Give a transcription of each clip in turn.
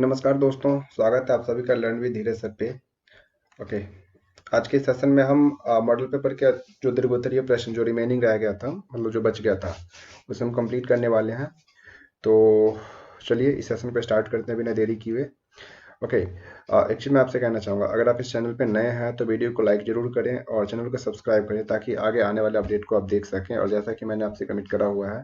नमस्कार दोस्तों, स्वागत है आप सभी का लर्न विद धीरज सर पे। ओके। आज के सेशन में हम मॉडल पेपर के जो दीर्घोत्तरीय प्रश्न जो रिमेनिंग रह गया था, मतलब जो बच गया था, उसे हम कंप्लीट करने वाले हैं। तो चलिए इस सेशन पे स्टार्ट करते हैं बिना देरी किए। ओके। एक्चुअली मैं आपसे कहना चाहूँगा, अगर आप इस चैनल पे नए हैं तो वीडियो को लाइक जरूर करें और चैनल को सब्सक्राइब करें ताकि आगे आने वाले अपडेट को आप देख सकें। और जैसा कि मैंने आपसे कमिट करा हुआ है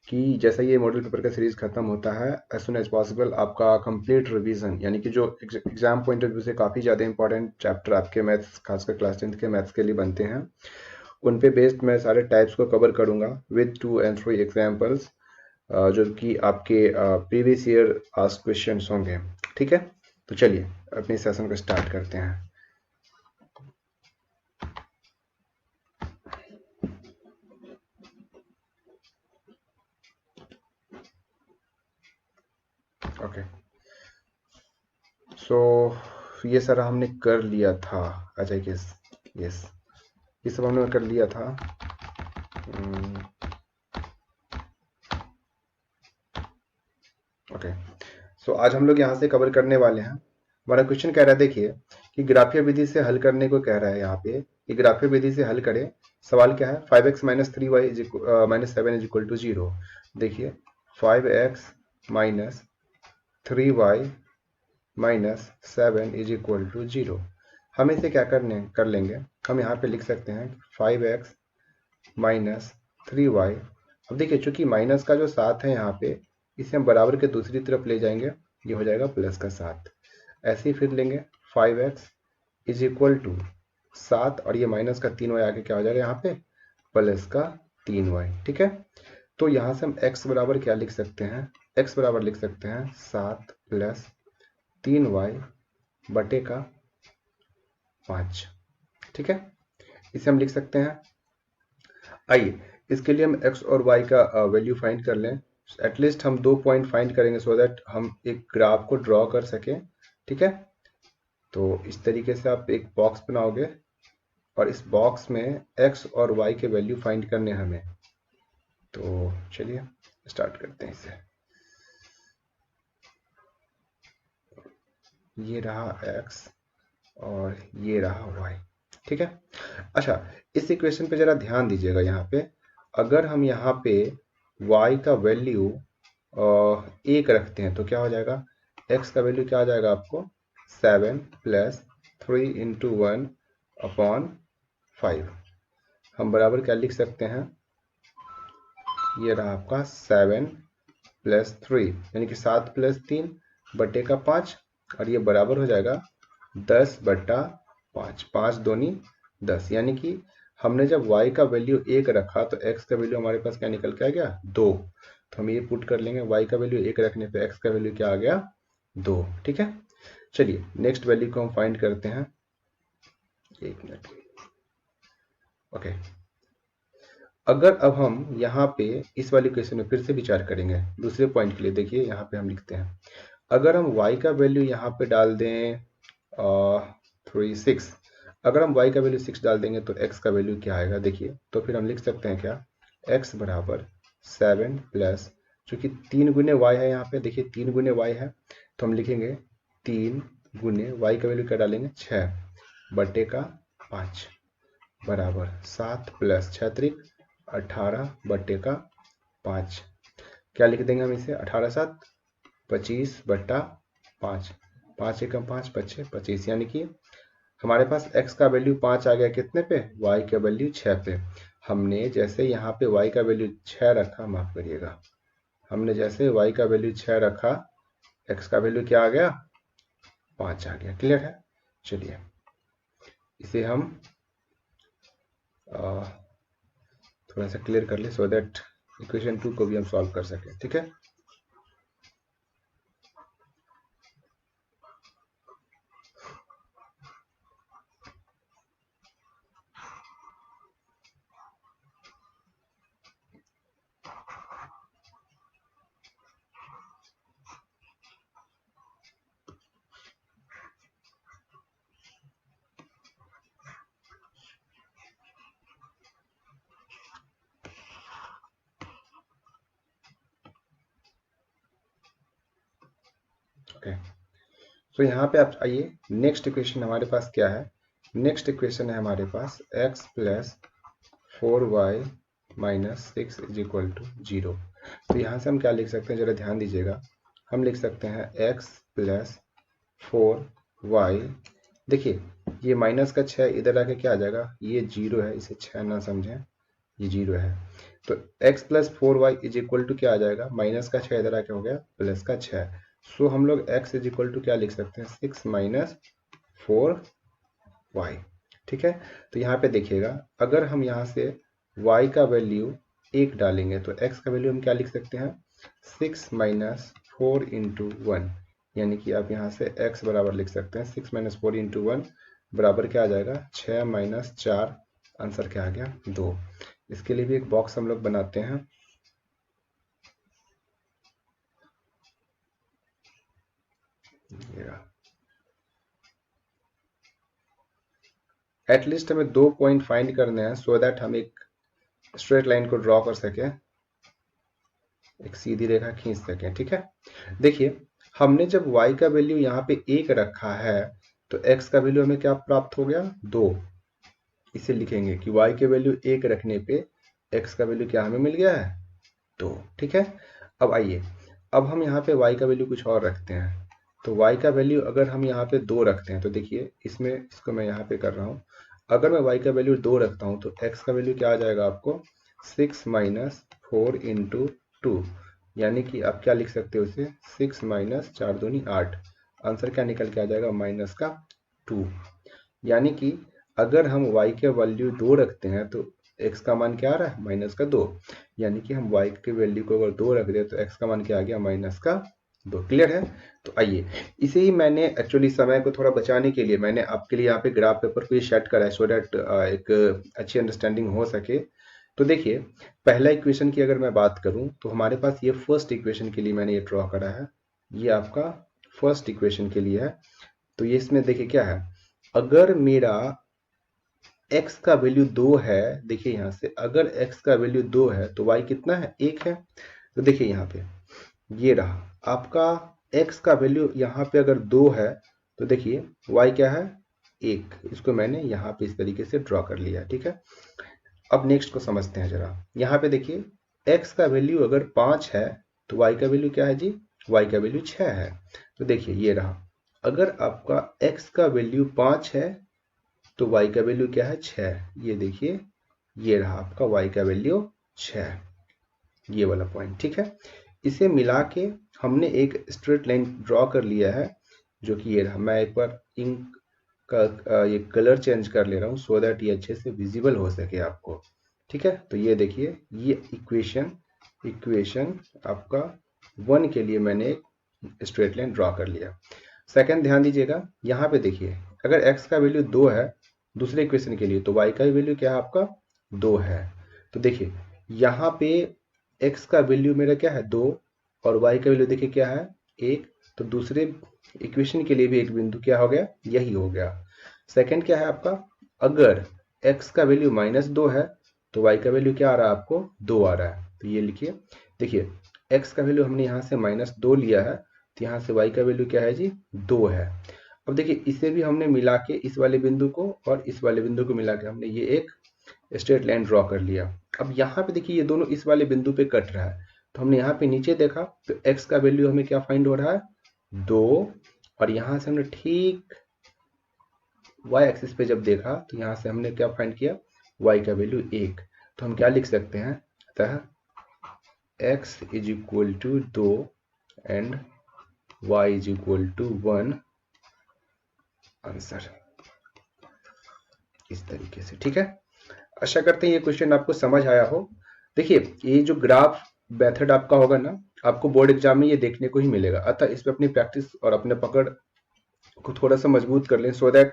कि जैसा ये मॉडल पेपर का सीरीज खत्म होता है, एज सुन एज पॉसिबल आपका कंप्लीट रिवीजन, यानी कि जो एग्जाम पॉइंट ऑफ व्यू से काफ़ी ज़्यादा इंपॉर्टेंट चैप्टर आपके मैथ्स, खासकर क्लास 10th के मैथ्स के लिए बनते हैं, उन पे बेस्ड मैं सारे टाइप्स को कवर करूंगा विद 2 and 3 एग्जाम्पल्स, जो कि आपके प्रीवियस ईयर आस्क्ड क्वेश्चंस होंगे। ठीक है, तो चलिए अपने सेशन को स्टार्ट करते हैं। ओके, सो ये सारा हमने कर लिया था। अच्छा, यस यस, ये सब हमने कर लिया था। ओके, सो आज हम लोग यहाँ से कवर करने वाले हैं। हमारा क्वेश्चन कह रहा है, देखिए कि ग्राफीय विधि से हल करने को कह रहा है यहाँ पे कि ग्राफीय विधि से हल करें। सवाल क्या है, 5x minus 3y minus 7 is equal to 0। देखिए 5x minus 3y minus 7 is equal to 0। हम इसे क्या कर लेंगे, हम यहाँ पे लिख सकते हैं 5x माइनस 3y। अब देखिए चूंकि माइनस का जो 7 है यहाँ पे, इसे हम बराबर के दूसरी तरफ ले जाएंगे, ये हो जाएगा प्लस का 7। ऐसे ही फिर लेंगे 5x इज इक्वल टू 7 और ये माइनस का 3y आके क्या हो जाएगा यहाँ पे, प्लस का 3y। ठीक है, तो यहाँ से हम x बराबर क्या लिख सकते हैं, x बराबर लिख सकते हैं 7 प्लस 3y बटे का 5। ठीक है, इसे हम लिख सकते हैं। आइए इसके लिए हम x और y का वैल्यू फाइंड कर लें। एटलीस्ट हम 2 पॉइंट फाइंड करेंगे सो दैट हम एक ग्राफ को ड्रॉ कर सकें। ठीक है, तो इस तरीके से आप एक बॉक्स बनाओगे और इस बॉक्स में x और y के वैल्यू फाइंड करने हमें। तो चलिए स्टार्ट करते हैं इसे। ये रहा x और ये रहा y। ठीक है, अच्छा इस इक्वेशन पे जरा ध्यान दीजिएगा। यहाँ पे अगर हम यहाँ पे y का वैल्यू 1 रखते हैं तो क्या हो जाएगा, x का वैल्यू क्या आ जाएगा आपको, 7 प्लस 3 इंटू 1 अपॉन 5। हम बराबर क्या लिख सकते हैं, ये रहा आपका 7 प्लस 3 यानी कि 7 प्लस 3 बटे का 5, और ये बराबर हो जाएगा 10 बटा 5। 5 दूनी 10, यानी कि हमने जब y का वैल्यू 1 रखा तो x का वैल्यू हमारे पास क्या निकल के आ गया, 2। तो हम ये पुट कर लेंगे, y का वैल्यू 1 रखने पे x का वैल्यू क्या आ गया, 2। ठीक है, चलिए नेक्स्ट वैल्यू को हम फाइंड करते हैं। एक मिनट। ओके, अगर अब हम यहाँ पे इस वाली क्वेश्चन में फिर से विचार करेंगे दूसरे पॉइंट के लिए, देखिए यहाँ पे हम लिखते हैं, अगर हम y का वैल्यू यहाँ पे डाल दें 6, अगर हम y का वैल्यू 6 डाल देंगे तो x का वैल्यू क्या आएगा, देखिए तो फिर हम लिख सकते हैं क्या, x बराबर 7 प्लस, चूंकि 3 गुने y है यहाँ पे, देखिए 3 गुने y है तो हम लिखेंगे 3 गुने y का वैल्यू क्या डालेंगे, 6 बटे का 5 बराबर 7 प्लस 6 त्रिक 18 बटे का 5। क्या लिख देंगे हम इसे, 18 7 25 बटा 5। 5 एकम 5 पच्चे 25, यानी कि हमारे पास x का वैल्यू 5 आ गया कितने पे, y का वैल्यू 6 पे। हमने जैसे यहाँ पे y का वैल्यू 6 रखा, माफ करिएगा, हमने जैसे y का वैल्यू 6 रखा, x का वैल्यू क्या आ गया, 5 आ गया। क्लियर है, चलिए इसे हम थोड़ा सा क्लियर कर ले सो दैट इक्वेशन 2 को भी हम सॉल्व कर सकें। ठीक है, ओके तो यहाँ पे आप आइए, नेक्स्ट इक्वेशन हमारे पास क्या है? नेक्स्ट इक्वेशन है हमारे पास x plus 4y minus 6 is equal to 0। तो यहाँ से हम क्या लिख सकते हैं, जरा ध्यान दीजिएगा। हम लिख सकते हैं x प्लस 4y, देखिए ये माइनस का 6 इधर आके क्या आ जाएगा, ये 0 है, इसे 6 ना समझें, ये 0 है। तो x plus 4y is equal to क्या आ जाएगा, माइनस का 6 इधर आके हो गया प्लस का 6। सो हम लोग x इज इक्वल टू क्या लिख सकते हैं, 6 माइनस 4y। ठीक है, तो यहाँ पे देखिएगा, अगर हम यहाँ से y का वैल्यू 1 डालेंगे तो x का वैल्यू हम क्या लिख सकते हैं, 6 माइनस 4 इंटू 1, यानी कि आप यहाँ से x बराबर लिख सकते हैं 6 माइनस 4 इंटू 1 बराबर क्या आ जाएगा, 6 माइनस 4, आंसर क्या आ गया, 2। इसके लिए भी एक बॉक्स हम लोग बनाते हैं। एटलीस्ट हमें 2 पॉइंट फाइंड करने हैं सो दैट हम एक स्ट्रेट लाइन को ड्रॉ कर सकें, एक सीधी रेखा खींच सकें। ठीक है, देखिए हमने जब y का वैल्यू यहाँ पे 1 रखा है तो x का वैल्यू हमें क्या प्राप्त हो गया, 2। इसे लिखेंगे कि y के वैल्यू 1 रखने पे x का वैल्यू क्या हमें मिल गया है, 2। ठीक है, अब आइए, अब हम यहाँ पे y का वैल्यू कुछ और रखते हैं। तो y का वैल्यू अगर हम यहाँ पे 2 रखते हैं तो देखिए इसमें, इसको मैं यहाँ पे कर रहा हूँ, अगर मैं y का वैल्यू 2 रखता हूँ तो x का वैल्यू क्या आ जाएगा आपको, 6 माइनस 4 इंटू 2, यानी कि आप क्या लिख सकते हो इसे, 6 माइनस 4 दूनी 8, आंसर क्या निकल के आ जाएगा, माइनस का 2। यानी कि अगर हम y के वैल्यू 2 रखते हैं तो x का मान क्या आ रहा है, माइनस का 2, यानी कि हम y के वैल्यू को अगर 2 रख दे तो x का मान क्या आ गया, माइनस का 2। क्लियर है? तो आइए, इसे ही मैंने एक्चुअली समय को थोड़ा बचाने के लिए मैंने आपके लिए यहाँ पे ग्राफ पेपर को सेट करा है सो दैट एक अच्छी अंडरस्टैंडिंग हो सके। तो देखिए, पहला इक्वेशन की अगर मैं बात करूं तो हमारे पास ये फर्स्ट इक्वेशन के लिए मैंने ये ड्रॉ करा है, ये आपका फर्स्ट इक्वेशन के लिए है। तो ये इसमें देखिए क्या है, अगर मेरा x का वैल्यू 2 है, देखिए यहाँ से अगर x का वैल्यू 2 है तो y कितना है, 1 है। तो देखिए यहाँ पे ये रहा आपका x का वैल्यू, यहाँ पे अगर 2 है तो देखिए y क्या है, 1। इसको मैंने यहाँ पे इस तरीके से ड्रॉ कर लिया। ठीक है, अब नेक्स्ट को समझते हैं जरा। यहाँ पे देखिए x का वैल्यू अगर 5 है तो y का वैल्यू क्या है जी, y का वैल्यू 6 है। तो देखिए ये रहा, अगर आपका x का वैल्यू 5 है तो y का वैल्यू क्या है, 6। ये देखिए ये रहा आपका y का वैल्यू 6, ये वाला पॉइंट। ठीक है, इसे मिला के हमने एक स्ट्रेट लाइन ड्रॉ कर लिया है, जो कि ये रहा। मैं एक बार इंक का ये कलर चेंज कर ले रहा हूँ सो दैट ये अच्छे से विजिबल हो सके आपको। ठीक है, तो ये देखिए ये इक्वेशन आपका 1 के लिए मैंने एक स्ट्रेट लाइन ड्रॉ कर लिया। सेकंड ध्यान दीजिएगा, यहाँ पे देखिए अगर x का वैल्यू 2 है दूसरे इक्वेशन के लिए तो y का वैल्यू क्या है आपका, 2 है। तो देखिए यहाँ पे x का वैल्यू मेरा क्या है, 2, और y का वैल्यू देखिए क्या है, 1। तो दूसरे इक्वेशन के लिए भी एक बिंदु क्या हो गया, यही हो गया। सेकंड क्या है आपका, अगर x का वैल्यू -2 है तो y का वैल्यू क्या आ रहा है आपको, 2 आ रहा है। तो ये लिखिए, देखिए x का वैल्यू हमने यहाँ से -2 लिया है तो यहाँ से y का वैल्यू क्या है जी, 2 है। अब देखिए इसे भी हमने मिला के, इस वाले बिंदु को और इस वाले बिंदु को मिला के हमने ये एक स्ट्रेट लाइन ड्रॉ कर लिया। अब यहाँ पे देखिए ये दोनों इस वाले बिंदु पे कट रहा है, तो हमने यहाँ पे नीचे देखा तो x का वैल्यू हमें क्या फाइंड हो रहा है, 2, और यहाँ से हमने ठीक y एक्सिस पे जब देखा तो यहाँ से हमने क्या फाइंड किया, y का वैल्यू 1। तो हम क्या लिख सकते हैं, अतः x is equal to 2 and y is equal to 1, answer इस तरीके से। ठीक है, आशा करते हैं ये क्वेश्चन आपको समझ आया हो। देखिए ये जो ग्राफ मेथड आपका होगा ना, आपको बोर्ड एग्जाम में ये देखने को ही मिलेगा, अतः इस पे अपनी प्रैक्टिस और अपने पकड़ को थोड़ा सा मजबूत कर लें सो दैट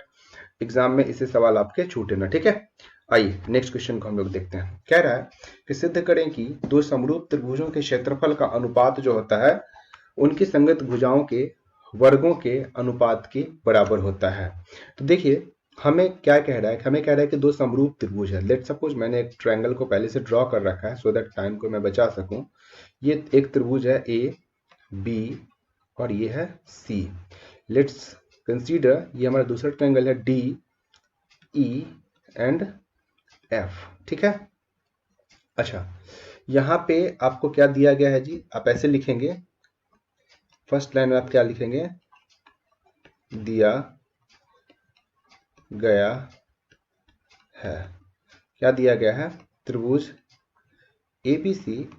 एग्जाम में इसे सवाल आपके छूटे ना। ठीक है, आइए नेक्स्ट क्वेश्चन को हम लोग देखते हैं। कह रहा है कि सिद्ध करें कि दो समरूप त्रिभुजों के क्षेत्रफल का अनुपात जो होता है उनकी संगत भुजाओं के वर्गों के अनुपात के बराबर होता है। तो देखिए हमें क्या कह रहा है, हमें कह रहा है कि दो समरूप त्रिभुज है। लेट सपोज मैंने एक ट्रायंगल को पहले से ड्रॉ कर रखा है सो दैट टाइम को मैं बचा सकूं। ये एक त्रिभुज है ए बी और ये है सी। लेट्स कंसीडर ये हमारा दूसरा ट्रायंगल है डी ई एंड एफ, ठीक है। अच्छा, यहाँ पे आपको क्या दिया गया है जी, आप ऐसे लिखेंगे, फर्स्ट लाइन में आप क्या लिखेंगे, दिया गया है, क्या दिया गया है, त्रिभुज एबीसी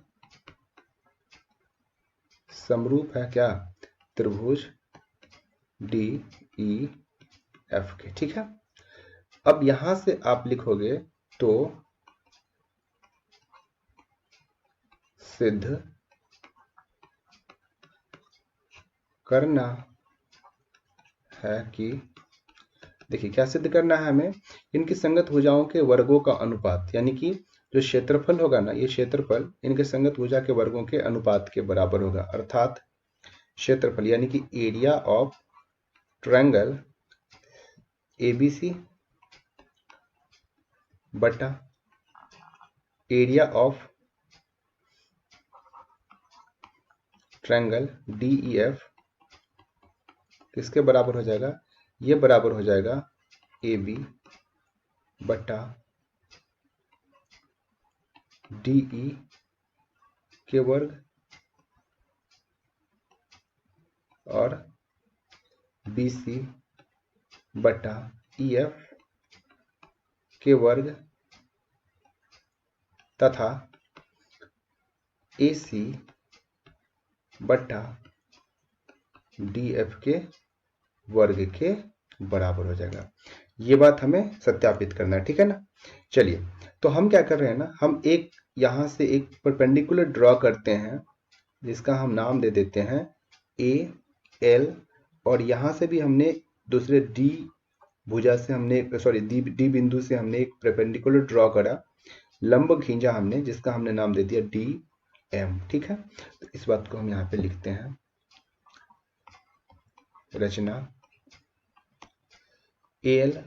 समरूप है क्या, त्रिभुज डी ई एफ के, ठीक है। अब यहां से आप लिखोगे तो सिद्ध करना है कि, देखिए क्या सिद्ध करना है हमें, इनकी संगत भुजाओं के वर्गों का अनुपात, यानी कि जो क्षेत्रफल होगा ना, ये क्षेत्रफल इनके संगत भुजा के वर्गों के अनुपात के बराबर होगा, अर्थात क्षेत्रफल यानी कि एरिया ऑफ ट्रायंगल एबीसी बटा एरिया ऑफ ट्रायंगल डीईएफ किसके बराबर हो जाएगा, ये बराबर हो जाएगा ए बी बटा डी ई के वर्ग और बी सी बटा ई एफ के वर्ग तथा ए सी बटा डी एफ के वर्ग के बराबर हो जाएगा। ये बात हमें सत्यापित करना है, ठीक है ना। चलिए, तो हम क्या कर रहे हैं ना, हम एक यहां से एक परपेंडिकुलर ड्रॉ करते हैं, जिसका हम नाम दे देते हैं ए एल, और यहां से भी हमने दूसरे डी भुजा से हमने डी बिंदु से हमने एक परपेंडिकुलर ड्रॉ करा, लंब खींचा हमने, जिसका हमने नाम दे दिया डी एम, ठीक है। तो इस बात को हम यहाँ पे लिखते हैं, रचना एल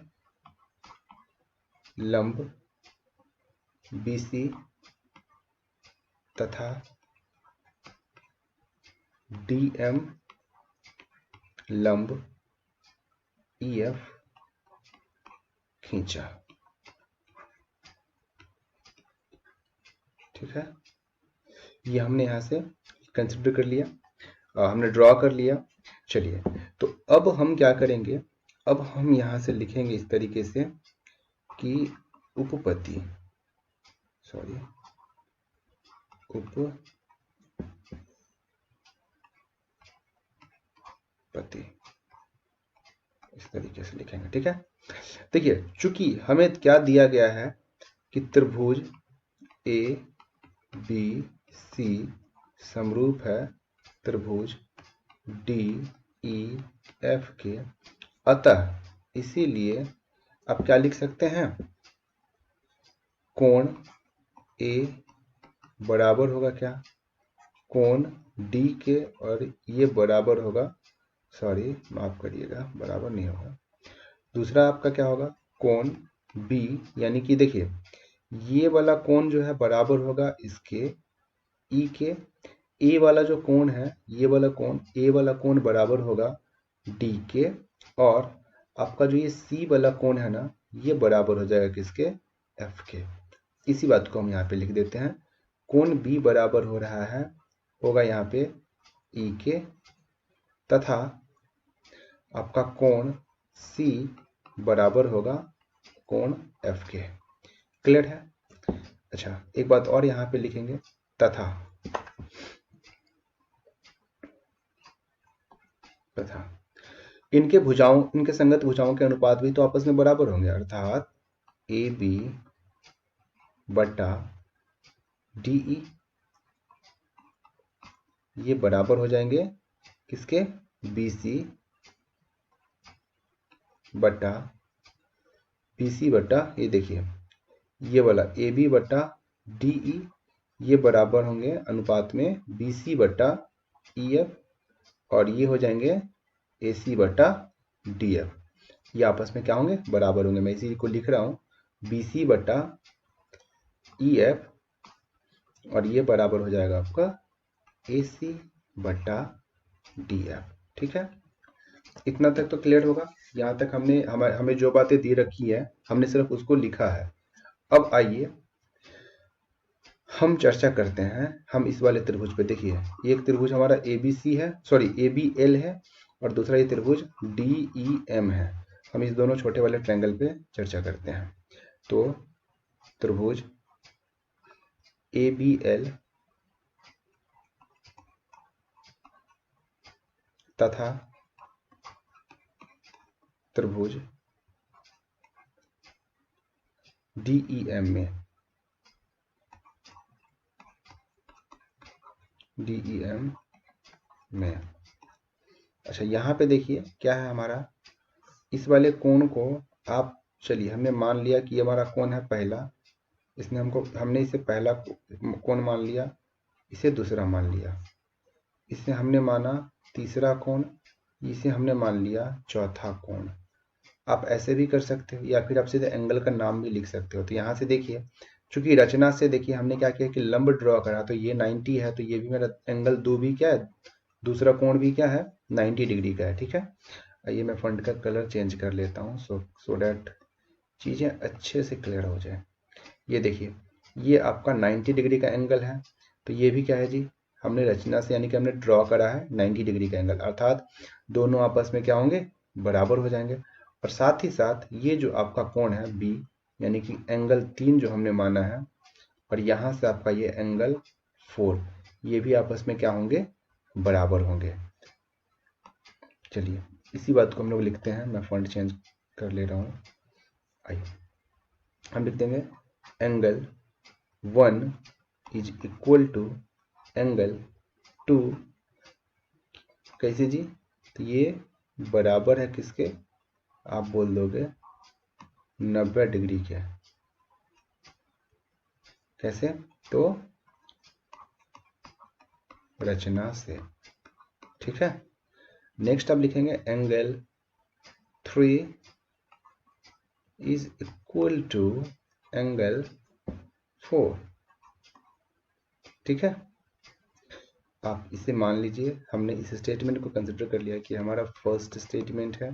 लंब बीसी तथा डीएम लंब ईएफ खींचा, ठीक है। ये हमने यहां से कंसिडर कर लिया, हमने ड्रॉ कर लिया। चलिए, तो अब हम क्या करेंगे, अब हम यहां से लिखेंगे इस तरीके से कि उपपत्ति, उपपत्ति इस तरीके से लिखेंगे, ठीक है। देखिए, चूंकि हमें क्या दिया गया है कि त्रिभुज ए बी सी समरूप है त्रिभुज डी ई एफ के, अतः इसीलिए आप क्या लिख सकते हैं, कोण ए बराबर होगा क्या, कोण डी के, और ये बराबर होगा, माफ करिएगा, बराबर नहीं होगा, दूसरा आपका क्या होगा, कोण बी, यानी कि देखिए ये वाला कोण जो है बराबर होगा इसके ई के, ए वाला जो कोण है, ये वाला कोण, ए वाला कोण बराबर होगा डी के, और आपका जो ये सी वाला कोण है ना, ये बराबर हो जाएगा किसके, एफ के। इसी बात को हम यहाँ पे लिख देते हैं, कोण बी बराबर हो रहा है, होगा यहाँ पे ई के, तथा आपका कोण सी बराबर होगा कोण एफ के। क्लियर है। अच्छा, एक बात और यहाँ पे लिखेंगे, तथा इनके भुजाओं, इनके संगत भुजाओं के अनुपात भी तो आपस में बराबर होंगे, अर्थात ए बी बटा डी ई, ये बराबर हो जाएंगे किसके, बी सी बटा ये देखिए ये वाला ए बी बटा डी ई, ये बराबर होंगे अनुपात में बी सी बटा ई एफ, और ये हो जाएंगे ए सी बटा डी एफ, ये आपस में क्या होंगे, बराबर होंगे। मैं इसी को लिख रहा हूं, बी सी बटा ई एफ, और ये बराबर हो जाएगा आपका ए सी बटा डी एफ, ठीक है। इतना तक तो क्लियर होगा। यहाँ तक हमने हमें जो बातें दी रखी है हमने सिर्फ उसको लिखा है। अब आइए हम चर्चा करते हैं हम इस वाले त्रिभुज पे। देखिए एक त्रिभुज हमारा ABC है, सॉरी ABL है, और दूसरा ये त्रिभुज DEM है। हम इस दोनों छोटे वाले ट्रायंगल पे चर्चा करते हैं। तो त्रिभुज ABL तथा त्रिभुज DEM में अच्छा यहाँ पे देखिए क्या है हमारा, इस वाले कोण को आप, चलिए हमने मान लिया कि ये हमारा कोण है पहला, हमने इसे पहला कोण मान लिया, इसे दूसरा मान लिया, इसे हमने माना तीसरा कोण, इसे हमने मान लिया चौथा कोण। आप ऐसे भी कर सकते हो या फिर आप सीधे एंगल का नाम भी लिख सकते हो। तो यहाँ से देखिए चूंकि रचना से देखिए हमने क्या किया कि लंब ड्रॉ करा, तो ये 90 है, तो ये भी मेरा एंगल 2 भी क्या है, दूसरा कोण भी क्या है 90 डिग्री का है। ठीक है, आइए मैं फॉन्ट का कलर चेंज कर लेता हूँ सो डैट चीज़ें अच्छे से क्लियर हो जाए। ये देखिए ये आपका 90 डिग्री का एंगल है, तो ये भी क्या है जी, हमने रचना से यानी कि हमने ड्रॉ करा है 90 डिग्री का एंगल, अर्थात दोनों आपस में क्या होंगे, बराबर हो जाएंगे। और साथ ही साथ ये जो आपका कोण है B, यानी कि एंगल 3 जो हमने माना है, और यहाँ से आपका ये एंगल 4, ये भी आपस में क्या होंगे, बराबर होंगे। चलिए इसी बात को हम लोग लिखते हैं, मैं फॉन्ट चेंज कर ले रहा हूँ। आइए हम लिख देंगे angle 1 is equal to angle 2, कैसे जी, तो ये बराबर है किसके, आप बोल दोगे 90 डिग्री के। कैसे, तो रचना से। ठीक है, नेक्स्ट आप लिखेंगे angle 3 is equal to angle 4। ठीक है, आप इसे मान लीजिए हमने इस स्टेटमेंट को कंसिडर कर लिया कि हमारा फर्स्ट स्टेटमेंट है,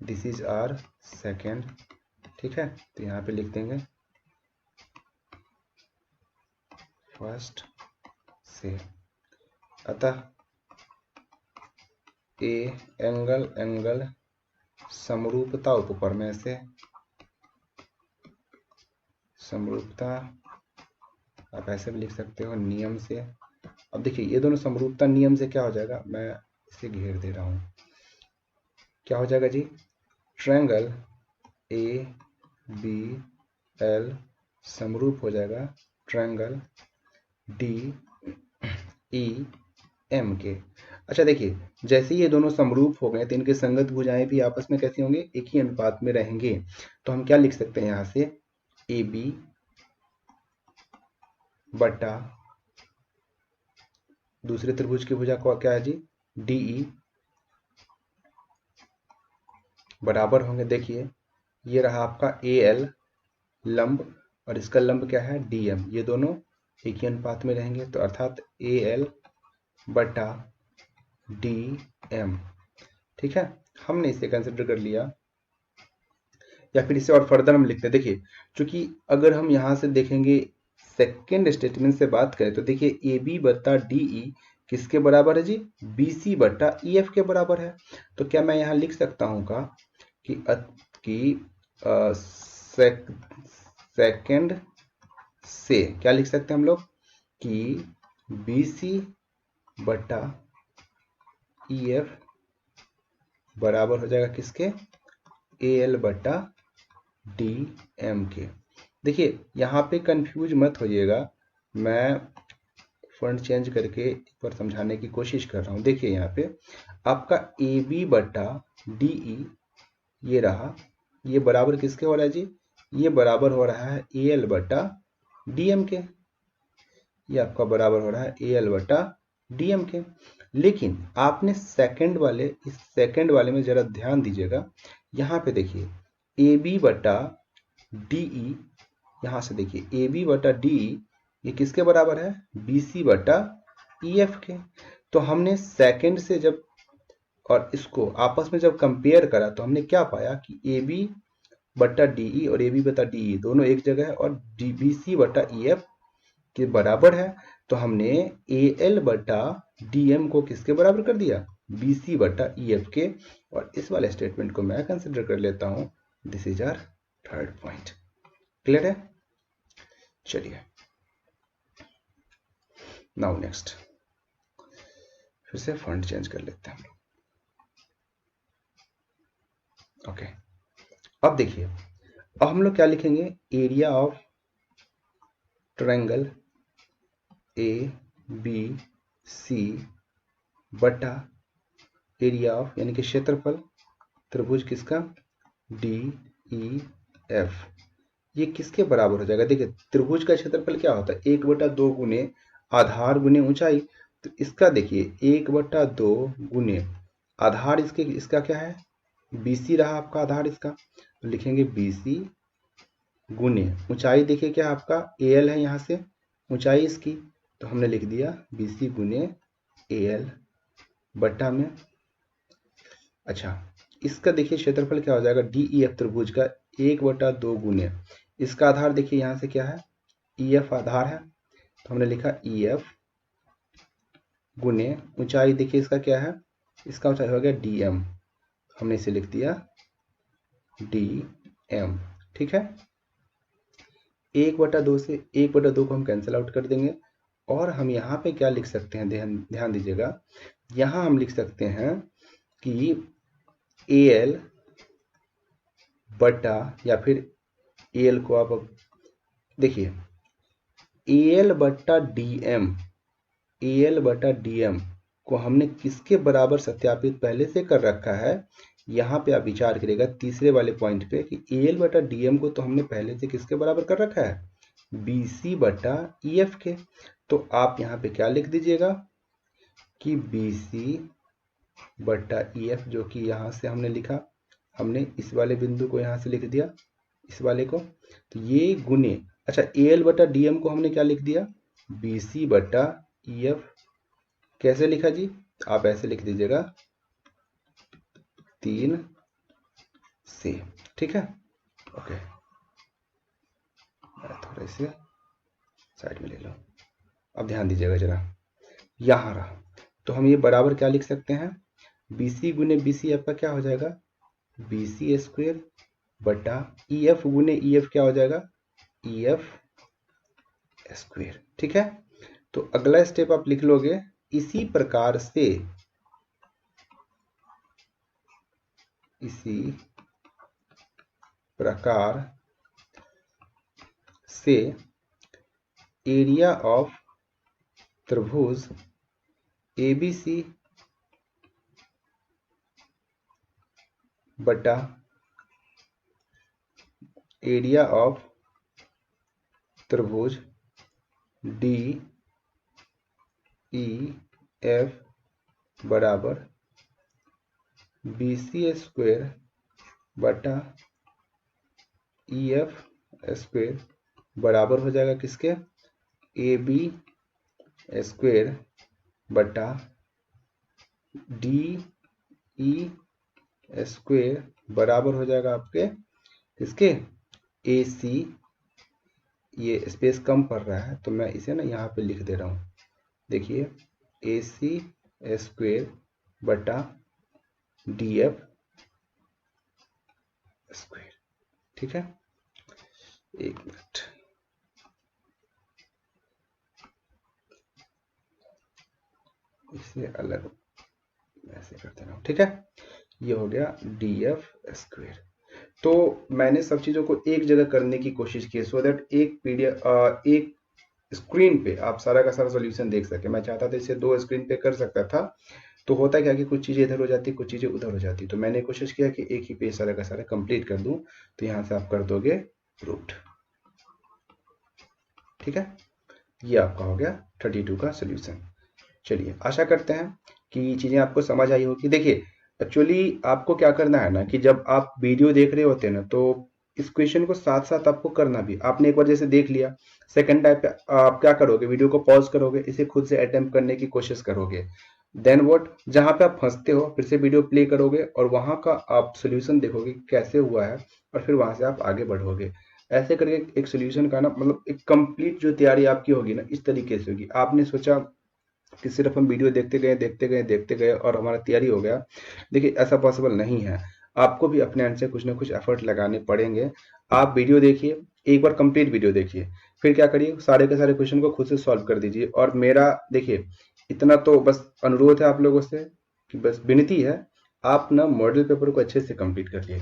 दिस इज आवर सेकेंड। ठीक है, तो यहाँ पे लिख देंगे फर्स्ट से, अतः ए एंगल समरूपता उपप्रमेय से, समरूपता आप ऐसे भी लिख सकते हो नियम से। अब देखिए ये दोनों समरूपता नियम से क्या हो जाएगा, मैं इसे घेर दे रहा हूं, क्या हो जाएगा जी, ट्रायंगल ABL समरूप हो जाएगा ट्रायंगल DEM के। अच्छा देखिए जैसे ये दोनों समरूप हो गए तो इनके संगत भुजाएं भी आपस में कैसे होंगे, एक ही अनुपात में रहेंगे। तो हम क्या लिख सकते हैं यहाँ से, AB बटा दूसरे त्रिभुज की भुजा को क्या है जी, DE बराबर होंगे, देखिए ये रहा आपका AL लंब और इसका लंब क्या है DM, ये दोनों एक ही अनुपात में रहेंगे, तो अर्थात AL बटा DM। ठीक है, हमने इसे कंसिडर कर लिया, या फिर इसे और फर्दर हम लिखते हैं। देखिए चूंकि अगर हम यहाँ से देखेंगे सेकेंड स्टेटमेंट से बात करें तो देखिए AB बटा DE किसके बराबर है जी, BC बटा EF के बराबर है। तो क्या मैं यहाँ लिख सकता हूँ का कि सेकेंड से क्या लिख सकते हैं हम लोग कि BC बटा EF बराबर हो जाएगा किसके, AL बटा DM के। देखिए यहाँ पे कंफ्यूज मत होइएगा, मैं फॉन्ट चेंज करके एक बार समझाने की कोशिश कर रहा हूँ। देखिए यहाँ पे आपका AB बटा DE ये रहा, ये बराबर किसके हो रहा है जी, ये बराबर हो रहा है AL बटा DM के, ये आपका बराबर हो रहा है AL बटा DM के। लेकिन आपने इस सेकंड वाले में जरा ध्यान दीजिएगा, यहाँ पे देखिए AB बटा DE, यहाँ से देखिए AB बटा DE ये किसके बराबर है, BC बटा EF के। तो हमने सेकंड से जब और इसको आपस में जब कंपेयर करा तो हमने क्या पाया कि ए बी बट्टा डी और ए बी बटा डी दोनों एक जगह है और डी बी सी बटा ई एफ के बराबर है। तो हमने ए एल बटा डी एम को किसके बराबर कर दिया, बी सी बटा ई एफ के। और इस वाले स्टेटमेंट को मैं कंसिडर कर लेता हूं this is our third point. Clear है? चलिए नाउ नेक्स्ट, फिर से फंड चेंज कर लेते हैं हम लोग। ओके, अब देखिए, अब हम लोग क्या लिखेंगे, area of triangle A B C बटा एरिया ऑफ यानी कि क्षेत्रफल त्रिभुज किसका, डी ई एफ, ये किसके बराबर हो जाएगा। देखिए त्रिभुज का क्षेत्रफल क्या होता है, 1/2 गुने आधार गुने ऊंचाई। तो इसका देखिए 1/2 गुने आधार इसका क्या है, BC रहा आपका आधार इसका, तो लिखेंगे BC गुने ऊंचाई, देखिए क्या आपका AL है, यहाँ से ऊंचाई इसकी, तो हमने लिख दिया BC गुने AL बट्टा में। अच्छा, इसका देखिए क्षेत्रफल क्या हो जाएगा, DEF त्रिभुज का 1/2 गुने इसका आधार, देखिए यहाँ से क्या है EF आधार है, तो हमने लिखा EF गुने ऊंचाई, देखिए इसका क्या है, इसका ऊंचाई हो गया DM, हमने इसे लिख दिया DM। ठीक है, 1/2 से 1/2 को हम कैंसिल आउट कर देंगे और हम यहाँ पे क्या लिख सकते हैं, ध्यान दीजिएगा, यहाँ हम लिख सकते हैं कि AL बटा, या फिर AL को आप देखिए AL बटा DM को हमने किसके बराबर सत्यापित पहले से कर रखा है। यहाँ पे आप विचार करिएगा तीसरे वाले पॉइंट पे कि AL बटा DM को तो हमने पहले से किसके बराबर कर रखा है, BC बटा EF के। तो आप यहाँ पे क्या लिख दीजिएगा कि BC बटा EF, जो कि यहाँ से हमने लिखा, हमने इस वाले बिंदु को यहाँ से लिख दिया, इस वाले को, तो ये गुने, अच्छा AL बटा DM को हमने क्या लिख दिया, BC बटा EF। कैसे लिखा जी, आप ऐसे लिख दीजिएगा 3 से। ठीक है, ओके, थोड़ा इसे साइड में ले लो। अब ध्यान दीजिएगा जरा, यहां रहा, तो हम ये बराबर क्या लिख सकते हैं, BC गुने BC आपका क्या हो जाएगा, BC स्क्वायर बटा EF गुने EF क्या हो जाएगा, EF स्क्वायर। ठीक है, तो अगला स्टेप आप लिख लोगे इसी प्रकार से, एरिया ऑफ त्रिभुज ABC बटा एरिया ऑफ त्रिभुज DEF बराबर BC स्क्वायर बटा EF स्क्वायर बराबर हो जाएगा किसके, AB स्क्वायर बटा DE स्क्वायर बराबर हो जाएगा आपके किसके, AC। ये स्पेस कम पड़ रहा है तो मैं इसे ना यहाँ पे लिख दे रहा हूँ, देखिए AC स्क्वायर बटा DF स्क्वायर। ठीक है, एक मिनट, इसे अलग ऐसे कर दे रहा हूँ। ठीक है, ये हो गया DF स्क्वायर। तो मैंने सब चीजों को एक जगह करने की कोशिश की सो दैट एक PDF एक स्क्रीन पे आप सारा का सारा सॉल्यूशन देख सके। मैं चाहता था इसे 2 स्क्रीन पे कर सकता था, तो होता क्या कि कुछ चीजें इधर हो जाती, कुछ चीजें उधर हो जाती, तो मैंने कोशिश किया कि एक ही पेज सारा का सारा कंप्लीट कर दूं। तो यहाँ से आप कर दोगे प्रूव्ड। ठीक है, ये आपका हो गया 32 का सोल्यूशन। चलिए, आशा करते हैं कि चीजें आपको समझ आई होगी। देखिए एक्चुअली आपको क्या करना है ना कि जब आप वीडियो देख रहे होते हैं ना, तो इस क्वेश्चन को साथ साथ आपको करना भी, आपने एक बार जैसे देख लिया, सेकंड टाइम पे आप क्या करोगे, वीडियो को पॉज करोगे, इसे खुद से अटेम्प्ट करने की कोशिश करोगे। देन व्हाट, जहां पे आप फंसते हो फिर से वीडियो प्ले करोगे और वहां का आप सोल्यूशन देखोगे कि कैसे हुआ है, और फिर वहां से आप आगे बढ़ोगे। ऐसे करके एक सोल्यूशन का ना मतलब एक कंप्लीट जो तैयारी आपकी होगी ना, इस तरीके से होगी। आपने सोचा कि सिर्फ हम वीडियो देखते गए और हमारा तैयारी हो गया। देखिए ऐसा पॉसिबल नहीं है, आपको भी अपने एंड से कुछ ना कुछ एफर्ट लगाने पड़ेंगे। आप वीडियो देखिए, एक बार कंप्लीट वीडियो देखिए, फिर क्या करिए, सारे के सारे क्वेश्चन को खुद से सॉल्व कर दीजिए। और मेरा देखिए इतना तो बस अनुरोध है आप लोगों से, कि बस विनती है, आप ना मॉडल पेपर को अच्छे से कंप्लीट करिए।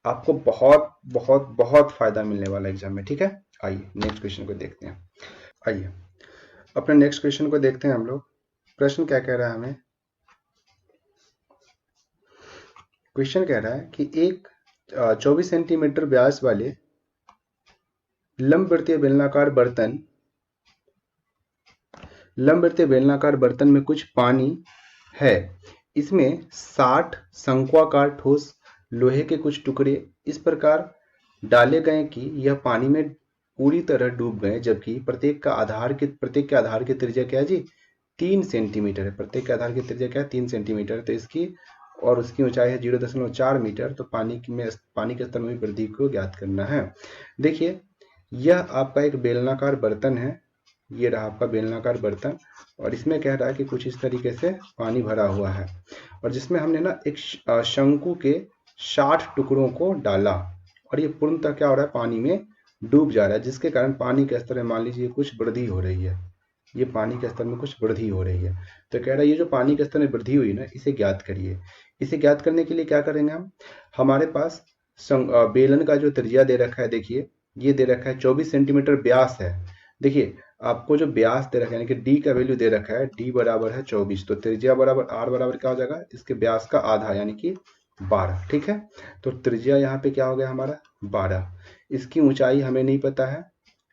आपको बहुत बहुत बहुत फायदा मिलने वाला है एग्जाम में, ठीक है। आइए नेक्स्ट क्वेश्चन को देखते हैं। आइए अपने नेक्स्ट क्वेश्चन को देखते हैं हम लोग। प्रश्न क्या कह रहा है हमें? क्वेश्चन कह रहा है कि एक 24 सेंटीमीटर व्यास वाले लंबवृत्तीय बेलनाकार बर्तन में कुछ पानी है। इसमें 60 शंक्वाकार ठोस लोहे के कुछ टुकड़े इस प्रकार डाले गए कि यह पानी में पूरी तरह डूब गए, जबकि प्रत्येक के आधार की त्रिज्या क्या है जी? 3 सेंटीमीटर है। प्रत्येक के आधार की त्रिज्या क्या है? 3 सेंटीमीटर। तो इसकी और उसकी ऊंचाई है 0.4 मीटर। तो पानी के स्तर में वृद्धि को ज्ञात करना है। देखिए यह आपका एक बेलनाकार बर्तन है, ये रहा आपका बेलनाकार बर्तन, और इसमें कह रहा है कि कुछ इस तरीके से पानी भरा हुआ है, और जिसमें हमने ना एक शंकु के 60 टुकड़ों को डाला, और ये पूर्णतः क्या हो रहा है? पानी में डूब जा रहा है, जिसके कारण पानी के स्तर में मान लीजिए कुछ वृद्धि हो रही है। ये पानी के स्तर में कुछ वृद्धि हो रही है। तो कह रहा है ये जो पानी के स्तर में वृद्धि हुई ना, इसे ज्ञात करिए। इसे ज्ञात करने के लिए क्या करेंगे हम? हमारे पास बेलन का जो त्रिज्या दे रखा है, देखिए ये दे रखा है 24 सेंटीमीटर व्यास है। देखिए आपको जो व्यास दे रखा है यानी कि डी का वैल्यू दे रखा है, डी बराबर है 24, तो त्रिज्या बराबर आर बराबर क्या हो जाएगा? इसके व्यास का आधा यानी कि 12, ठीक है। तो त्रिज्या यहाँ पे क्या हो गया हमारा? 12। इसकी ऊंचाई हमें नहीं पता है,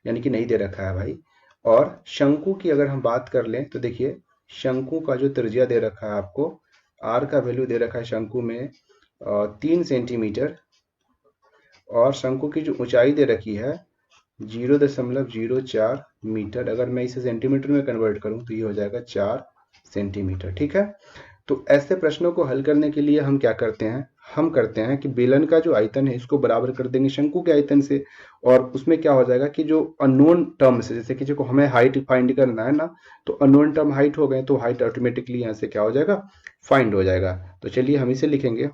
यानी कि नहीं दे रखा है भाई। और शंकु की अगर हम बात कर लें तो देखिए शंकु का जो त्रिज्या दे रखा है आपको, आर का वैल्यू दे रखा है शंकु में 3 सेंटीमीटर, और शंकु की जो ऊंचाई दे रखी है 0.04 मीटर। अगर मैं इसे सेंटीमीटर में कन्वर्ट करूं तो ये हो जाएगा 4 सेंटीमीटर, ठीक है। तो ऐसे प्रश्नों को हल करने के लिए हम क्या करते हैं? हम करते हैं कि बेलन का जो आयतन है इसको बराबर कर देंगे शंकु के आयतन से, और उसमें क्या हो जाएगा कि जो अननोन टर्म्स है, जैसे कि जो हमें हाइट फाइंड करना है ना, तो अननोन टर्म हाइट हो गए, तो हाइट ऑटोमेटिकली यहाँ से क्या हो जाएगा? फाइंड हो जाएगा। तो चलिए हम इसे लिखेंगे,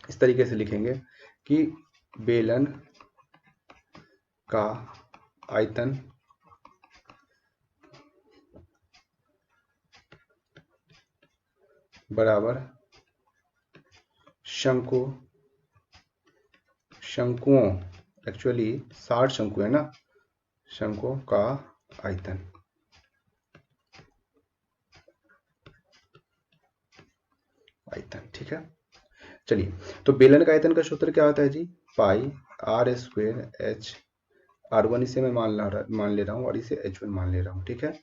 इस तरीके से लिखेंगे कि बेलन का आयतन बराबर शंकुओं, एक्चुअली 60 शंकु है ना, शंकुओं का आयतन। ठीक है। चलिए तो बेलन का आयतन का सूत्र क्या होता है जी? पाई आर स्क्वेयर एच, R1 इसे मैं मान ले रहा हूँ और इसे H1 मान ले रहा हूँ, ठीक है।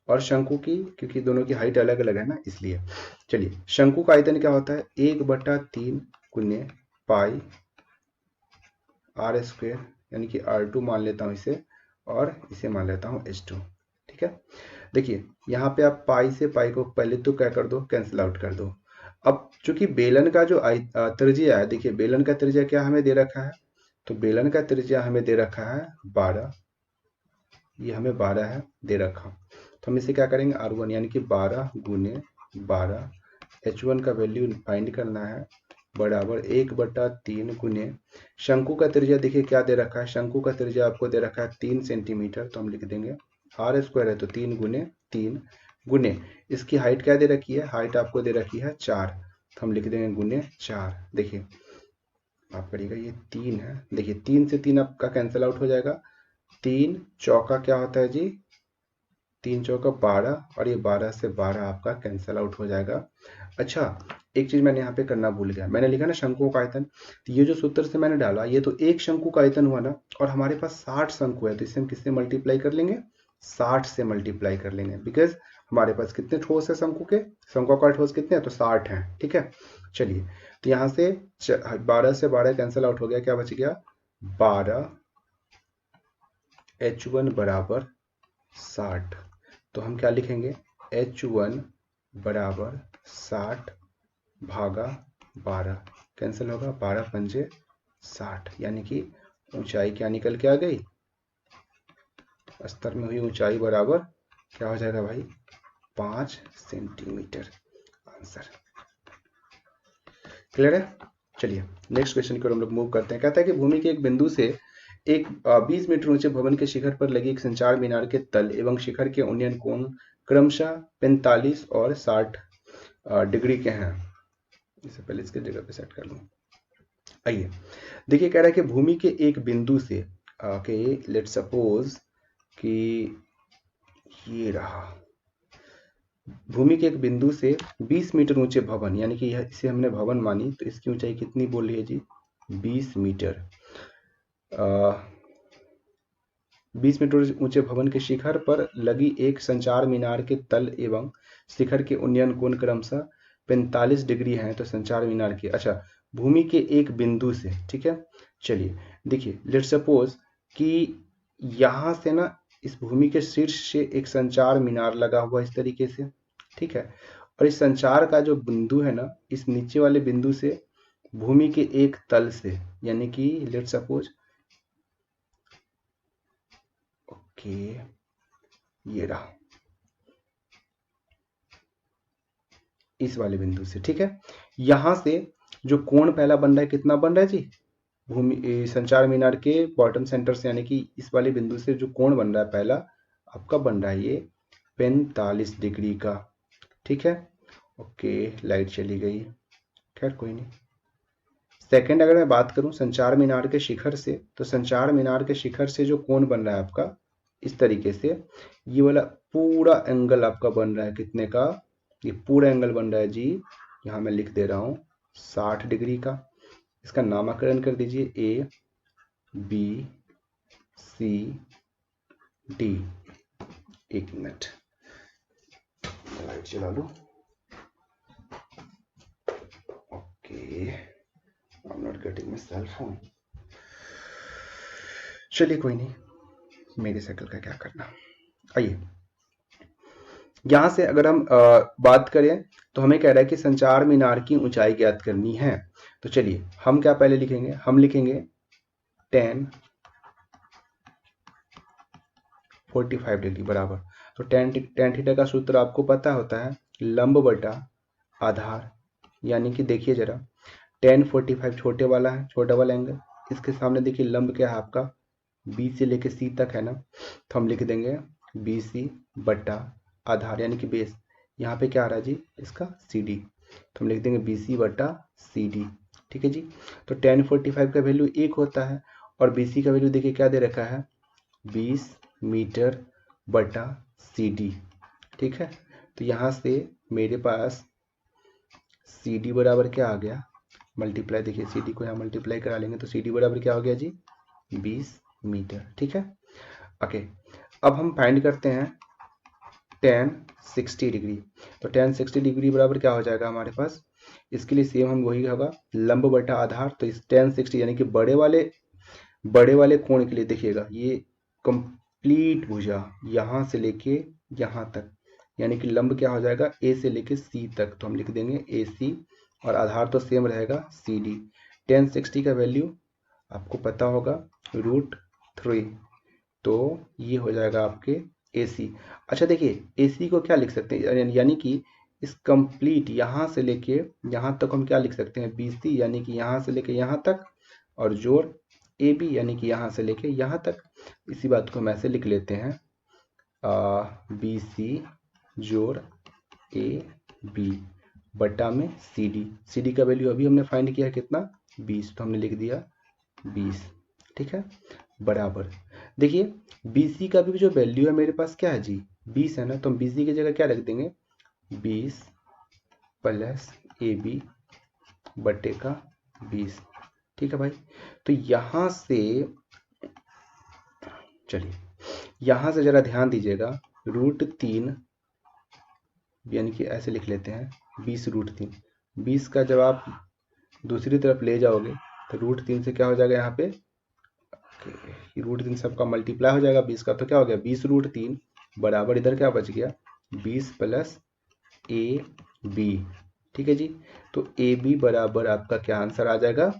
और शंकु की, क्योंकि दोनों की हाइट अलग अलग है ना, इसलिए चलिए शंकु का आयतन क्या होता है? 1/3 गुने पाई आर स्क्वेयर, यानी कि R2 मान लेता हूँ इसे, और इसे मान लेता हूँ H2, ठीक है। देखिए यहाँ पे आप पाई से पाई को पहले तो क्या कर दो? कैंसिल आउट कर दो। अब चूंकि बेलन का जो त्रिज्या है, देखिए बेलन का त्रिज्या क्या हमें दे रखा है? तो बेलन का त्रिज्या हमें दे रखा है 12, ये हमें 12 है दे रखा। तो हम इसे क्या करेंगे? R1 यानी कि 12 गुने 12, H1 का वैल्यू फाइंड करना है, बराबर 1/3 गुने शंकु का त्रिज्या, देखिए क्या दे रखा है? शंकु का त्रिज्या आपको दे रखा है 3 सेंटीमीटर, तो हम लिख देंगे आर स्क्वायर है तो 3 गुने 3 गुने इसकी हाइट क्या दे रखी है? हाइट आपको दे रखी है 4, तो हम लिख देंगे गुने 4। देखिए आप करिएगा, ये 3 है, देखिए 3 से 3 आपका कैंसिल आउट हो जाएगा। 3 चौका क्या होता है जी? 3 चौका 12, और ये 12 से 12 आपका कैंसिल आउट हो जाएगा। अच्छा एक चीज मैंने यहाँ पे करना भूल गया, मैंने लिखा ना शंकुओं का आयतन, तो ये जो सूत्र से मैंने डाला ये तो एक शंकु का आयतन हुआ ना, और हमारे पास 60 शंकु है, तो इसे हम किससे मल्टीप्लाई कर लेंगे? 60 से मल्टीप्लाई कर लेंगे, बिकॉज हमारे पास कितने ठोस है शंकु के? शंकु का ठोस कितने हैं? तो 60 हैं, ठीक है। चलिए तो यहाँ से 12 से 12 कैंसिल आउट हो गया, क्या बच गया? 12, H1 बराबर 60। तो हम क्या लिखेंगे? H1 बराबर 60 भागा 12, कैंसिल होगा, 12 पंजे 60, यानी कि ऊंचाई क्या निकल के आ गई, स्तर में हुई ऊंचाई बराबर क्या हो जाएगा भाई, 5 सेंटीमीटर। आंसर क्लियर है। चलिए नेक्स्ट क्वेश्चन की ओर हम लोग मूव करते हैं। कहता है कि भूमि के एक बिंदु से एक 20 मीटर ऊंचे भवन के शिखर पर लगी एक संचार मीनार के तल एवं शिखर के उन्नयन कोण क्रमशः 45 और 60 डिग्री के हैं। इससे पहले इसके जगह पे सेट कर लूं। आइए देखिए, कह रहा है कि भूमि के एक बिंदु से लेट्स सपोज कि ये रहा, भूमि के एक बिंदु से 20 मीटर ऊंचे भवन, यानी कि इसे हमने भवन मानी, तो इसकी ऊंचाई कितनी बोल रही है जी, 20 मीटर। 20 मीटर ऊंचे भवन के शिखर पर लगी एक संचार मीनार के तल एवं शिखर के उन्नयन कोण क्रमशः 45 डिग्री हैं। तो संचार मीनार के, अच्छा भूमि के एक बिंदु से, ठीक है। चलिए देखिए, लेट सपोज कि यहां से ना इस भूमि के शीर्ष से एक संचार मीनार लगा हुआ इस तरीके से, ठीक है, और इस संचार का जो बिंदु है ना, इस नीचे वाले बिंदु से भूमि के एक तल से, यानी कि लेट सपोज ओके ये रहा, इस वाले बिंदु से, ठीक है। यहां से जो कोण पहला बन रहा है, कितना बन रहा है जी, भूमि संचार मीनार के बॉटम सेंटर से, यानी कि इस वाले बिंदु से जो कोण बन रहा है पहला, आपका बन रहा है ये 45 डिग्री का, ठीक है। ओके लाइट चली गई, खैर कोई नहीं। सेकंड अगर मैं बात करूं संचार मीनार के शिखर से, तो संचार मीनार के शिखर से जो कोण बन रहा है आपका इस तरीके से, ये वाला पूरा एंगल आपका बन रहा है कितने का, ये पूरा एंगल बन रहा है जी, यहां मैं लिख दे रहा हूं 60 डिग्री का। इसका नामकरण कर दीजिए ए बी सी डी। एक मिनट लाइट चला लो। Okay I am not getting my cell phone. चलिए कोई नहीं, मेरी साइकिल का क्या करना। आइए यहां से अगर हम बात करें, तो हमें कह रहा है कि संचार मीनार की ऊंचाई ज्ञात करनी है। तो चलिए हम क्या पहले लिखेंगे, हम लिखेंगे tan 45 डिग्री बराबर, तो tan थीटा का सूत्र आपको पता होता है, लंब बटा आधार, यानी कि देखिए जरा tan 45 छोटे वाला है, छोटा वाला एंगल, इसके सामने देखिए लंब क्या है आपका, बी से लेके सी तक है ना, तो हम लिख देंगे बी सी बटा आधार, यानी कि बेस, यहाँ पे क्या आ रहा है जी इसका सी डी, तो हम लिख देंगे बी सी बटा सी डी, ठीक है जी। तो tan 45 का वैल्यू 1 होता है, और बी सी का वैल्यू देखिए क्या दे रखा है, 20 मीटर बटा सी डी, ठीक है। तो यहाँ से मेरे पास सी डी बराबर क्या आ गया, मल्टीप्लाई, देखिए सी डी को यहाँ मल्टीप्लाई करा लेंगे, तो सी डी बराबर क्या हो गया जी 20 मीटर, ठीक है। ओके अब हम फाइंड करते हैं tan 60 डिग्री, तो tan 60 डिग्री बराबर क्या हो जाएगा हमारे पास, इसके लिए सेम हम वही होगा लंब बटा आधार, तो इस tan 60 यानी कि बड़े वाले कोण के लिए देखिएगा, ये कंप्लीट भुजा यहाँ से लेके यहाँ तक, यानी कि लंब क्या हो जाएगा ए से लेके सी तक, तो हम लिख देंगे ए सी, और आधार तो सेम रहेगा सी डी। tan 60 का वैल्यू आपको पता होगा √3, तो ये हो जाएगा आपके AC। अच्छा देखिए AC को क्या लिख सकते हैं, यानी कि इस कंप्लीट यहाँ से लेके यहाँ तक हम क्या लिख सकते हैं BC, यानी कि यहाँ से लेके यहाँ तक, और जोड़ AB यानी कि यहाँ से लेके यहाँ तक। इसी बात को हम ऐसे लिख लेते हैं BC जोड़ AB बटा में CD का वैल्यू अभी हमने फाइंड किया कितना 20, तो हमने लिख दिया 20, ठीक है, बराबर। देखिए BC का भी जो वैल्यू है मेरे पास क्या है जी 20 है ना, तो हम BC की जगह क्या रख देंगे 20 प्लस AB बटे का 20, ठीक है भाई। तो यहां से चलिए यहां से जरा ध्यान दीजिएगा, √3 यानी कि ऐसे लिख लेते हैं 20 √3, 20 का जब आप दूसरी तरफ ले जाओगे तो √3 से क्या हो जाएगा यहाँ पे, √3 सबका मल्टीप्लाई हो जाएगा 20 का, तो क्या हो गया 20 √3 बराबर, इधर क्या बच गया 20 प्लस ए बी, ठीक है जी। तो ए बी बराबर आपका क्या आंसर आ जाएगा,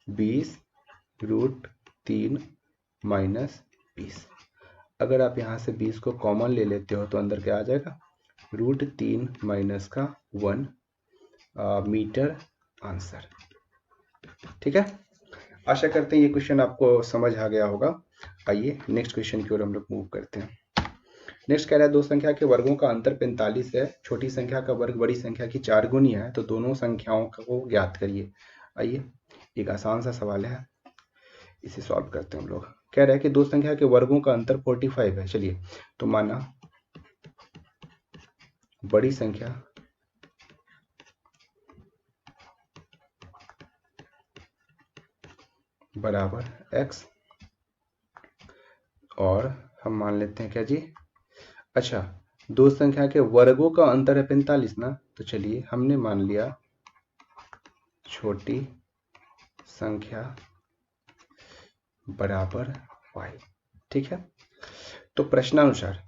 20√3 माइनस 20। अगर आप यहाँ से 20 को कॉमन ले लेते हो तो अंदर क्या आ जाएगा, √3 माइनस का 1 मीटर आंसर। ठीक है, आशा करते हैं ये क्वेश्चन आपको समझ आ गया होगा। आइए नेक्स्ट क्वेश्चन की ओर हम लोग मूव करते हैं। नेक्स्ट कह रहा है दो संख्या के वर्गों का अंतर 45 है, छोटी संख्या का वर्ग बड़ी संख्या की 4 गुनी है, तो दोनों संख्याओं को ज्ञात करिए। आइए, एक आसान सा सवाल है, इसे सॉल्व करते हैं हम लोग। कह रहा है कि दो संख्या के वर्गों का अंतर 45 है। चलिए, तो माना बड़ी संख्या बराबर x, और हम मान लेते हैं क्या जी, अच्छा, दो संख्या के वर्गों का अंतर है 45 ना, तो चलिए हमने मान लिया छोटी संख्या बराबर y। ठीक है, तो प्रश्नानुसार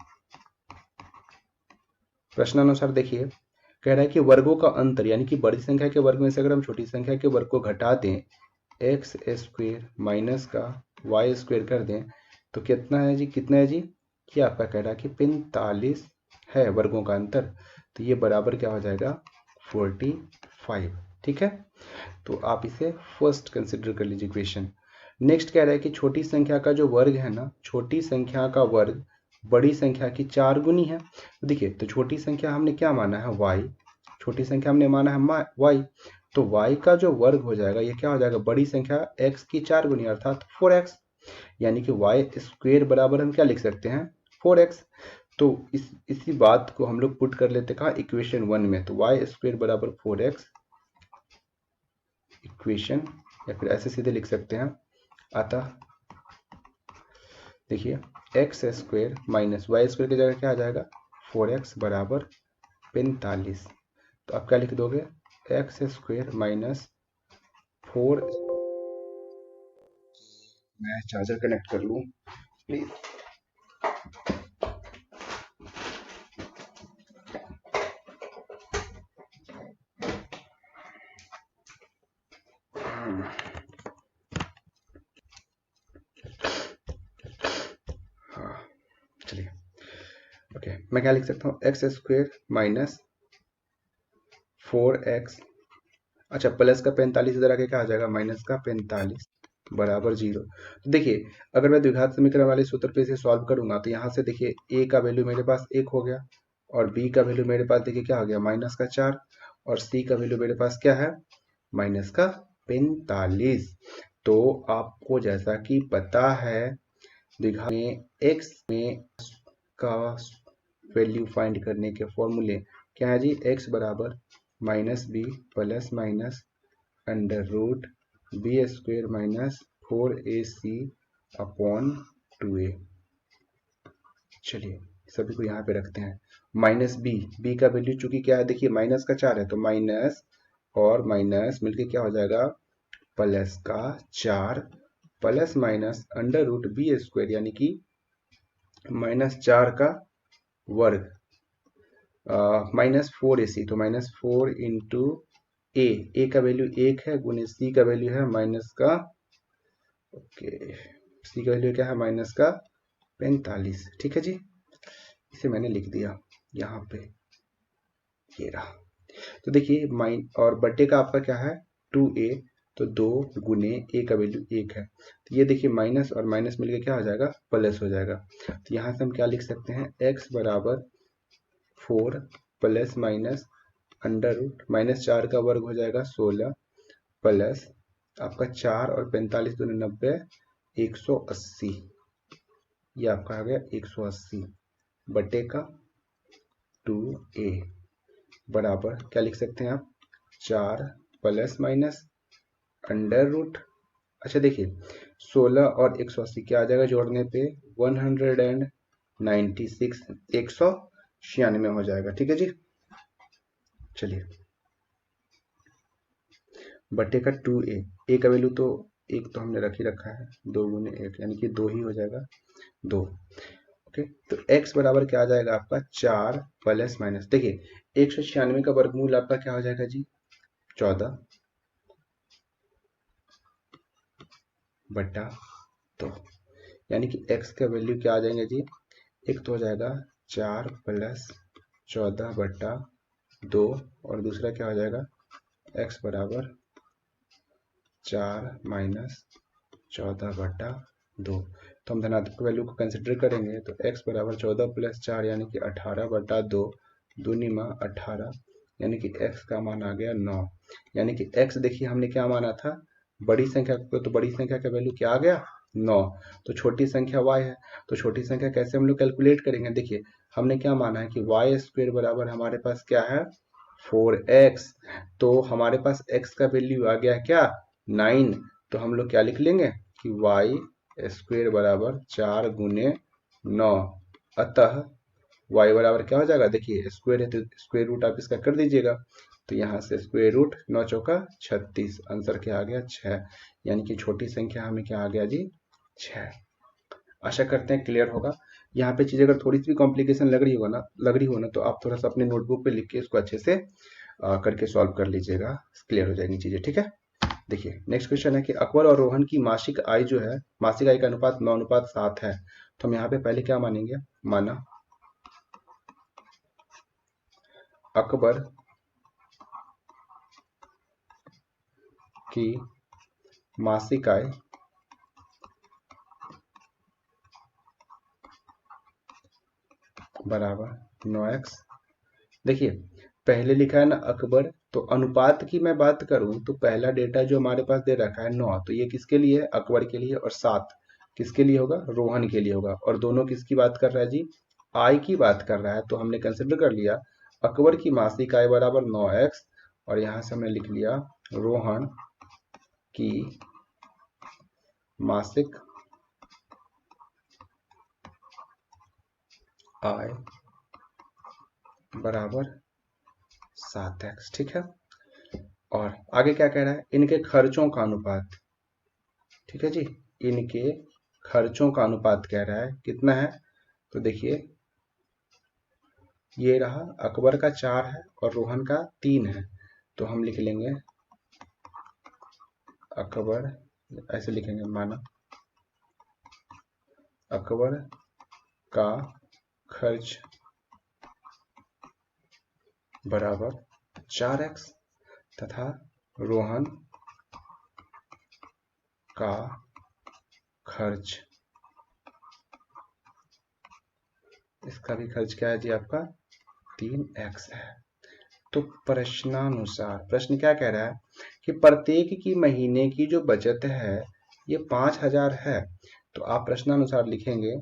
देखिए, कह रहा है कि वर्गों का अंतर यानी कि बड़ी संख्या के वर्ग में से अगर हम छोटी संख्या के वर्ग को घटा दें, एक्स स्क्वेयर माइनस का वाई स्क्वेयर कर दें, तो कितना है जी, कितना है जी, ये आपका कह रहा है कि 45 है वर्गों का अंतर, तो ये बराबर क्या हो जाएगा, 45। ठीक है, तो आप इसे फर्स्ट कंसिडर कर लीजिए इक्वेशन। नेक्स्ट कह रहा है कि छोटी संख्या का जो वर्ग है ना, छोटी संख्या का वर्ग बड़ी संख्या की 4 गुनी है। तो देखिए, तो छोटी संख्या हमने क्या माना है, y, छोटी संख्या हमने माना है y, तो y का जो वर्ग हो जाएगा ये क्या हो जाएगा, बड़ी संख्या x की 4 गुनी अर्थात 4x, यानी कि y स्क्वेयर बराबर हम क्या लिख सकते हैं, 4x। तो इसी बात को हम लोग पुट कर लेते कहा, इक्वेशन 1 में, तो y स्क्वेयर बराबर 4x इक्वेशन, या फिर ऐसे सीधे लिख सकते हैं, अतः देखिए x square minus y square की जगह क्या आ जाएगा, 4x बराबर 45। तो आप क्या लिख दोगे, एक्स स्क्वेयर माइनस 4, मैं चार्जर कनेक्ट कर लूँ प्लीज। हाँ, चलिए, ओके, मैं क्या लिख सकता हूँ, एक्स स्क्वेयर माइनस 4x, अच्छा प्लस का 45 इधर आके क्या आ जाएगा, माइनस का 45 बराबर 0। तो देखिए, अगर मैं द्विघात समीकरण वाले सूत्र पे इसे सॉल्व करूंगा, तो यहाँ से देखिए a का वैल्यू मेरे पास 1 हो गया, और b का वैल्यू मेरे पास देखिए क्या हो गया, माइनस का 4, और c का वैल्यू मेरे पास क्या है, माइनस का 45। तो आपको जैसा कि पता है, द्विघात में x में का वैल्यू फाइंड करने के फॉर्मूले क्या है जी, x बराबर minus b plus minus under root b square minus 4ac upon 2a। चलिए सभी को यहाँ पे रखते हैं, माइनस बी का वैल्यू चूंकि क्या है, देखिए माइनस का 4 है, तो माइनस और माइनस मिलके क्या हो जाएगा, प्लस का 4 plus minus under root b square यानी कि -4 का वर्ग -4ac, तो -4 इंटू ए का वैल्यू 1 है, गुने सी का वैल्यू है माइनस का, ओके, सी का वैल्यू क्या है, माइनस का 45। ठीक है जी, इसे मैंने लिख दिया यहाँ पे, ये रहा। तो देखिए माइन और बटे का आपका क्या है, 2a, तो 2 गुने ए का वैल्यू 1 है, तो ये देखिए माइनस और माइनस मिलकर क्या हो जाएगा, प्लस हो जाएगा। तो यहाँ से हम क्या लिख सकते हैं, x बराबर 4 प्लस माइनस अंडर रूट -4 का वर्ग हो जाएगा 16, प्लस आपका 4 और 45 दोनों 90, 180, ये आपका आ गया 180 बटे का 2a बराबर क्या लिख सकते हैं आप, 4 प्लस माइनस अंडर रूट, अच्छा देखिए 16 और 180 क्या आ जाएगा जोड़ने पे, 196, 196 हो जाएगा। ठीक है जी, चलिए बटे का 2a, का वैल्यू तो एक तो हमने रख ही रखा है, 2 गुने 1 यानी कि 2 ही हो जाएगा, 2। ओके, तो x बराबर क्या आ जाएगा आपका, 4 प्लस माइनस, देखिए 196 का वर्गमूल आपका क्या हो जाएगा जी? 14 बटा 2, यानी कि x का वैल्यू क्या आ जाएंगे जी? एक तो हो जाएगा 4 प्लस 14 बटा 2 और दूसरा क्या हो जाएगा? x बराबर 4 माइनस 14 बटा 2। तो हम धनात्मक वैल्यू को कंसिडर करेंगे तो x बराबर 14 प्लस 4 यानी कि 18 बटा 2, दूनी माँ 18, यानी कि x का मान आ गया 9। यानी कि x देखिए हमने क्या माना था? बड़ी संख्या को, तो बड़ी संख्या का वैल्यू क्या आ गया? 9। तो छोटी संख्या y है, तो छोटी संख्या कैसे हम लोग कैलकुलेट करेंगे? देखिए हमने क्या माना है कि वाई स्क्वेयर बराबर हमारे पास क्या है? 4x। तो हमारे पास x का वैल्यू आ गया क्या? 9। तो हम लोग क्या लिख लेंगे कि वाई स्क्वेयर बराबर 4 गुने 9। अतः y बराबर क्या हो जाएगा? देखिए स्क्वेयर है तो स्क्वेयर रूट आप इसका कर दीजिएगा, तो यहाँ से स्क्वेयर रूट 9 चौका 36, आंसर क्या आ गया? 6। यानी कि छोटी संख्या हमें क्या आ गया जी? 6। आशा करते हैं क्लियर होगा। यहाँ पे चीज़ अगर थोड़ी सी भी कॉम्प्लिकेशन लग रही हो ना तो आप थोड़ा सा अपने नोटबुक पे लिख के इसको अच्छे से करके सॉल्व कर लीजिएगा, क्लियर हो जाएंगी चीज़ें, ठीक है। देखिए नेक्स्ट क्वेश्चन है कि अकबर और रोहन की मासिक आय जो है, मासिक आय का अनुपात 9:7 है। तो हम यहाँ पे पहले क्या मानेंगे? माना अकबर की मासिक आय बराबर 9x। देखिए पहले लिखा है ना अकबर, तो अनुपात की मैं बात करूं तो पहला डेटा जो हमारे पास दे रखा है 9, तो ये किसके लिए है? अकबर के लिए। और 7 किसके लिए होगा? रोहन के लिए होगा। और दोनों किसकी बात कर रहा है जी? आय की बात कर रहा है। तो हमने कंसिडर कर लिया अकबर की मासिक आय बराबर 9x, और यहां से हमने लिख लिया रोहन की मासिक आय बराबर 7x, ठीक है। और आगे क्या कह रहा है? इनके खर्चों का अनुपात, ठीक है जी, इनके खर्चों का अनुपात कह रहा है कितना है? तो देखिए ये रहा, अकबर का 4 है और रोहन का 3 है, तो हम लिख लेंगे अकबर, ऐसे लिखेंगे, माना अकबर का खर्च बराबर 4x तथा रोहन का खर्च, इसका भी खर्च क्या है जी? आपका 3x है। तो प्रश्नानुसार प्रश्न क्या कह रहा है कि प्रत्येक की महीने की जो बचत है ये 5000 है। तो आप प्रश्नानुसार लिखेंगे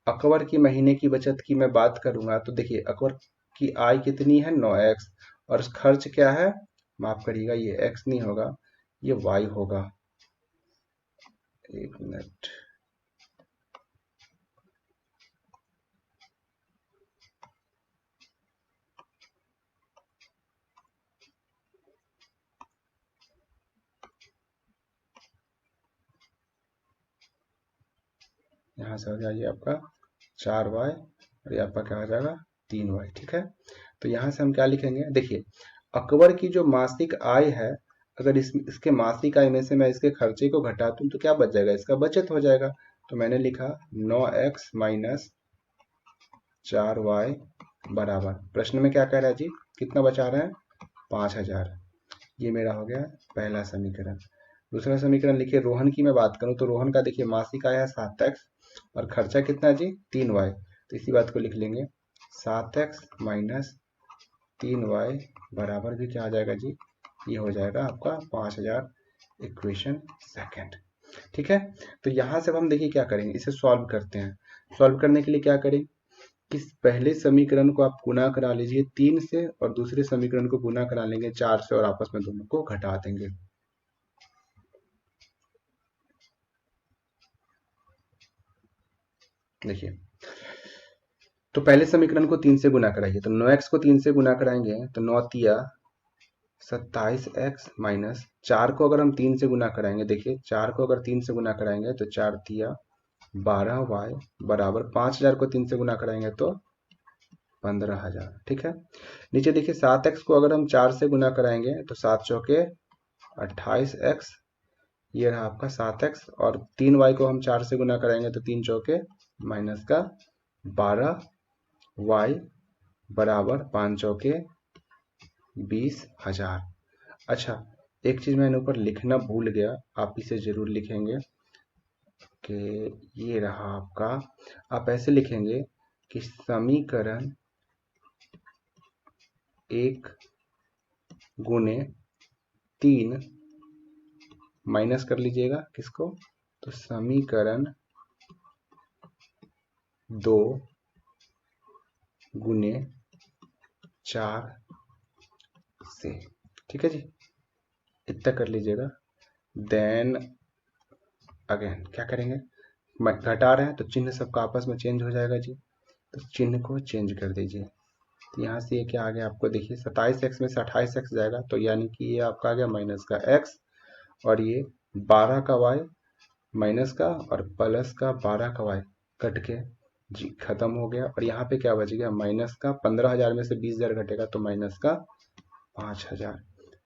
अकबर की महीने की बचत की मैं बात करूंगा तो देखिए अकबर की आय कितनी है? 9x, और खर्च क्या है? माफ करिएगा, ये x नहीं होगा, ये y होगा। एक मिनट, यहाँ से हो जाइए आपका 4y, और ये आपका क्या हो जाएगा? 3y, ठीक है। तो यहाँ से हम क्या लिखेंगे? देखिए अकबर की जो मासिक आय है, अगर इसके मासिक आय में से मैं इसके खर्चे को घटा दूं तो क्या बच जाएगा? इसका बचत हो जाएगा। तो मैंने लिखा 9x माइनस 4y बराबर, प्रश्न में क्या कह रहा है जी? कितना बचा रहे हैं? 5000। ये मेरा हो गया पहला समीकरण। दूसरा समीकरण लिखिए, रोहन की मैं बात करूं तो रोहन का देखिए मासिक आय है 7x और खर्चा कितना है जी? 3y। तो इसी बात को लिख लेंगे 7x माइनस 3y बराबर भी क्या आ जाएगा जी? ये हो जाएगा आपका 5000, इक्वेशन सेकंड, ठीक है। तो यहां से अब हम देखिए क्या करेंगे, इसे सॉल्व करते हैं। सॉल्व करने के लिए क्या करें कि पहले समीकरण को आप गुना करा लीजिए 3 से, और दूसरे समीकरण को गुना करा लेंगे 4 से, और आपस में दोनों को घटा देंगे। देखिए तो पहले समीकरण को 3 से गुना कराइए, तो 9x को 3 से गुना कराएंगे तो 9 तिया 27x माइनस 4 को अगर हम 3 से गुना कराएंगे, देखिए 4 को अगर 3 से गुना कराएंगे तो 4 तिया 12y बराबर 5000 को 3 से गुना कराएंगे तो 15,000। ठीक है, नीचे देखिए 7x को अगर हम 4 से गुना कराएंगे तो 7 चौके 28x, ये रहा आपका 7x, और 3y को हम 4 से गुना कराएंगे तो 3 चौके माइनस का 12y बराबर 5 चौके 20,000। अच्छा, एक चीज मैंने ऊपर लिखना भूल गया, आप इसे जरूर लिखेंगे कि ये रहा आपका, आप ऐसे लिखेंगे कि समीकरण 1 गुने 3 माइनस कर लीजिएगा किसको, तो समीकरण 2 गुने 4 से। ठीक है जी, इतना कर लीजिएगा। देन अगेन क्या करेंगे, घटा रहे हैं तो चिन्ह सबका आपस में चेंज हो जाएगा जी, तो चिन्ह को चेंज कर दीजिए। तो यहाँ से ये क्या आ गया आपको, देखिए 27x में से 28x जाएगा तो यानी कि ये आपका आ गया माइनस का x, और ये 12 का y माइनस का और प्लस का 12 का y कट के जी खत्म हो गया। और यहाँ पे क्या बच गया, माइनस का 15,000 में से 20,000 घटेगा तो माइनस का 5,000,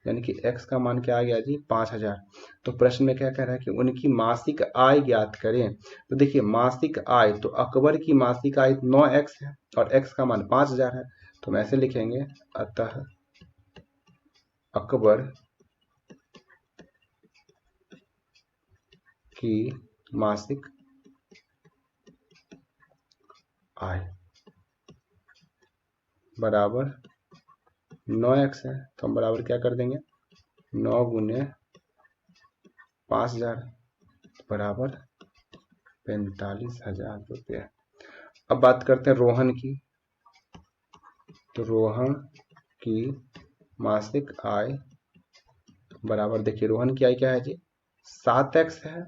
यानी कि x का मान क्या आ गया जी 5,000। तो प्रश्न में क्या कह रहा है कि उनकी मासिक आय ज्ञात करें। तो देखिए मासिक आय, तो अकबर की मासिक आय 9x है और x का मान 5,000 है, तो हम ऐसे लिखेंगे, अतः अकबर की मासिक आय बराबर 9x है, तो हम बराबर क्या कर देंगे, 9 गुने 5,000 बराबर 45,000 रुपये। अब बात करते हैं रोहन की, तो रोहन की मासिक आय बराबर, देखिए रोहन की आय क्या है जी 7x है,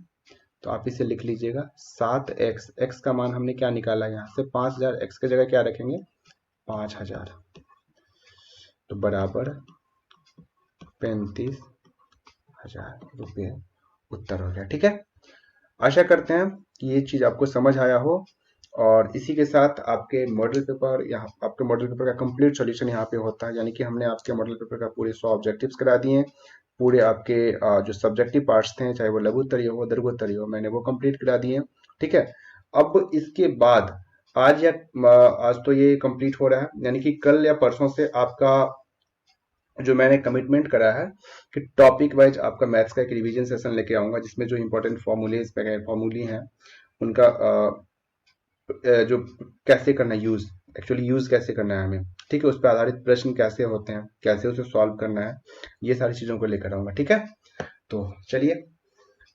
तो आप इसे लिख लीजिएगा 7x, x का मान हमने क्या निकाला यहाँ से 5,000, x की जगह क्या रखेंगे 5,000, तो बराबर 35,000 रुपये उत्तर हो गया। ठीक है, आशा करते हैं कि ये चीज आपको समझ आया हो, और इसी के साथ आपके मॉडल पेपर, यहाँ आपके मॉडल पेपर का कंप्लीट सॉल्यूशन यहाँ पे होता है, यानी कि हमने आपके मॉडल पेपर का पूरे 100 ऑब्जेक्टिव्स करा दिए हैं। पूरे आपके जो सब्जेक्टिव पार्ट्स थे, चाहे वो लघु उत्तरीय हो दीर्घोत्तरीय हो, मैंने वो कंप्लीट करा दिए। ठीक है, अब इसके बाद आज तो ये कंप्लीट हो रहा है, यानी कि कल या परसों से आपका जो मैंने कमिटमेंट करा है कि टॉपिक वाइज आपका मैथ्स का एक रिवीजन सेशन लेके आऊंगा, जिसमें जो इंपॉर्टेंट फॉर्मूले हैं उनका जो कैसे करना है, यूज कैसे करना है हमें, ठीक है, उस पर आधारित प्रश्न कैसे होते हैं, कैसे उसे सॉल्व करना है, ये सारी चीजों को लेकर आऊंगा। ठीक है, तो चलिए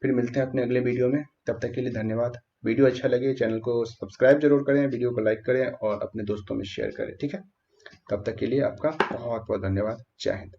फिर मिलते हैं अपने अगले वीडियो में, तब तक के लिए धन्यवाद। वीडियो अच्छा लगे चैनल को सब्सक्राइब जरूर करें, वीडियो को लाइक करें और अपने दोस्तों में शेयर करें। ठीक है, तब तक के लिए आपका बहुत बहुत धन्यवाद। जय हिंद।